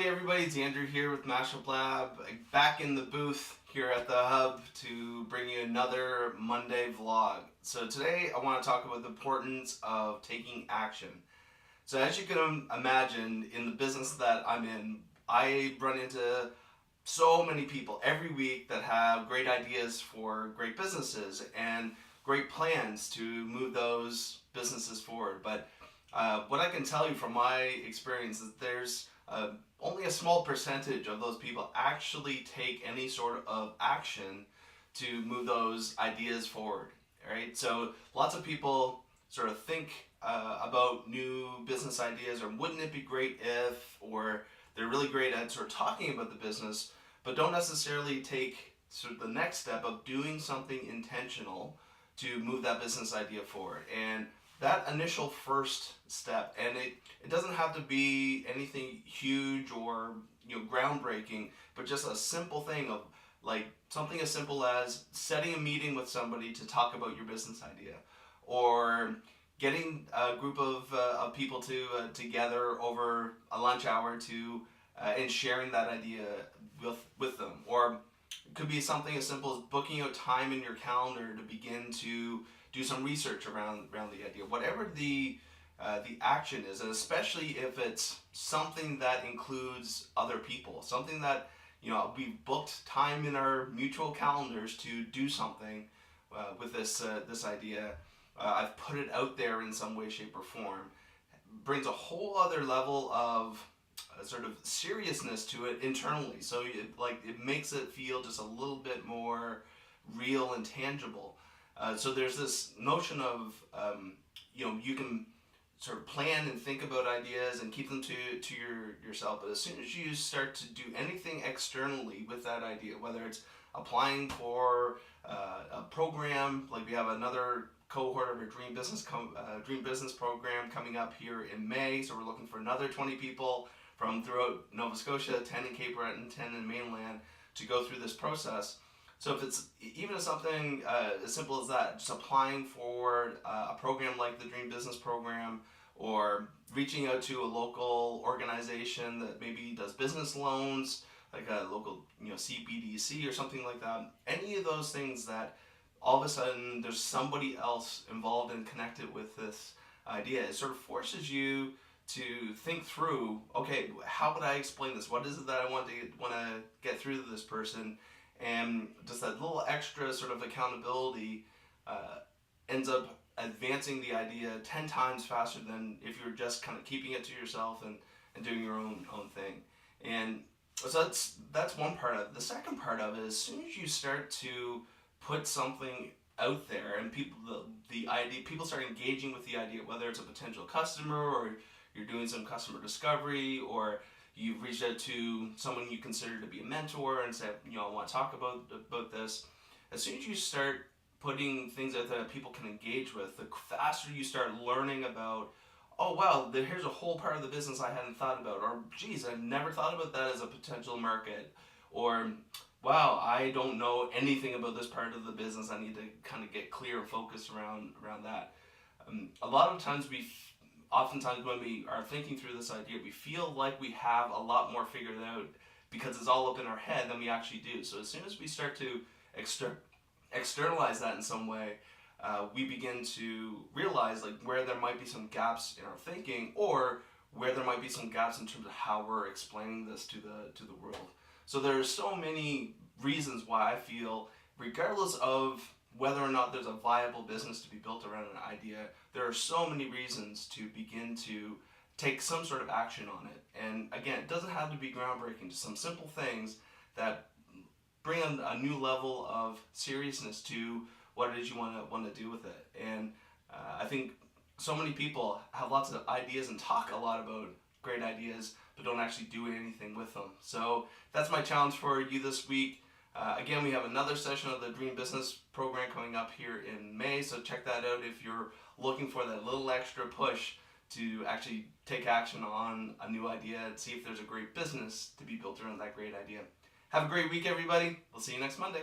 Hey everybody, it's Andrew here with Mashup Lab, back in the booth here at the Hub to bring you another Monday vlog. So today I want to talk about the importance of taking action. So as you can imagine, in the business that I'm in, I run into so many people every week that have great ideas for great businesses and great plans to move those businesses forward. But what I can tell you from my experience is there's only a small percentage of those people actually take any sort of action to move those ideas forward. Right? So lots of people sort of think about new business ideas, or wouldn't it be great if, or they're really great at sort of talking about the business, but don't necessarily take sort of the next step of doing something intentional to move that business idea forward. And that initial first step, and it doesn't have to be anything huge or groundbreaking, but just a simple thing of like something as simple as setting a meeting with somebody to talk about your business idea, or getting a group of people together over a lunch hour to and sharing that idea with them. Or it could be something as simple as booking out time in your calendar to begin to do some research around the idea. Whatever the action is, and especially if it's something that includes other people, something that we've booked time in our mutual calendars to do something with this idea. I've put it out there in some way, shape, or form. Brings a whole other level of sort of seriousness to it internally. So it makes it feel just a little bit more real and tangible. So there's this notion of you can sort of plan and think about ideas and keep them to yourself, but as soon as you start to do anything externally with that idea, whether it's applying for a program, like we have another cohort of our Dream Business program coming up here in May, so we're looking for another 20 people from throughout Nova Scotia, 10 in Cape Breton, 10 in mainland, to go through this process. So if it's even something as simple as that, just applying for a program like the Dream Business program, or reaching out to a local organization that maybe does business loans, like a local CBDC or something like that, any of those things that all of a sudden there's somebody else involved and connected with this idea, it sort of forces you to think through, okay, how would I explain this? What is it that I want to get through to this person? And just that little extra sort of accountability ends up advancing the idea 10 times faster than if you're just kind of keeping it to yourself and doing your own thing. And so that's one part of it. The second part of it is, as soon as you start to put something out there and people start engaging with the idea, whether it's a potential customer, or you're doing some customer discovery, or you've reached out to someone you consider to be a mentor and said, I want to talk about this. As soon as you start putting things out there that people can engage with, the faster you start learning about, oh wow, here's a whole part of the business I hadn't thought about, or geez, I've never thought about that as a potential market, or wow, I don't know anything about this part of the business, I need to kind of get clear and focused around that. A lot of times oftentimes when we are thinking through this idea, we feel like we have a lot more figured out because it's all up in our head than we actually do. So as soon as we start to externalize that in some way, we begin to realize like where there might be some gaps in our thinking, or where there might be some gaps in terms of how we're explaining this to the world. So there are so many reasons why I feel, regardless of whether or not there's a viable business to be built around an idea, there are so many reasons to begin to take some sort of action on it. And again, it doesn't have to be groundbreaking, just some simple things that bring a new level of seriousness to what it is you want to do with it. And I think so many people have lots of ideas and talk a lot about great ideas, but don't actually do anything with them. So that's my challenge for you this week. Again, we have another session of the Dream Business program coming up here in May, so check that out if you're looking for that little extra push to actually take action on a new idea and see if there's a great business to be built around that great idea. Have a great week, everybody. We'll see you next Monday.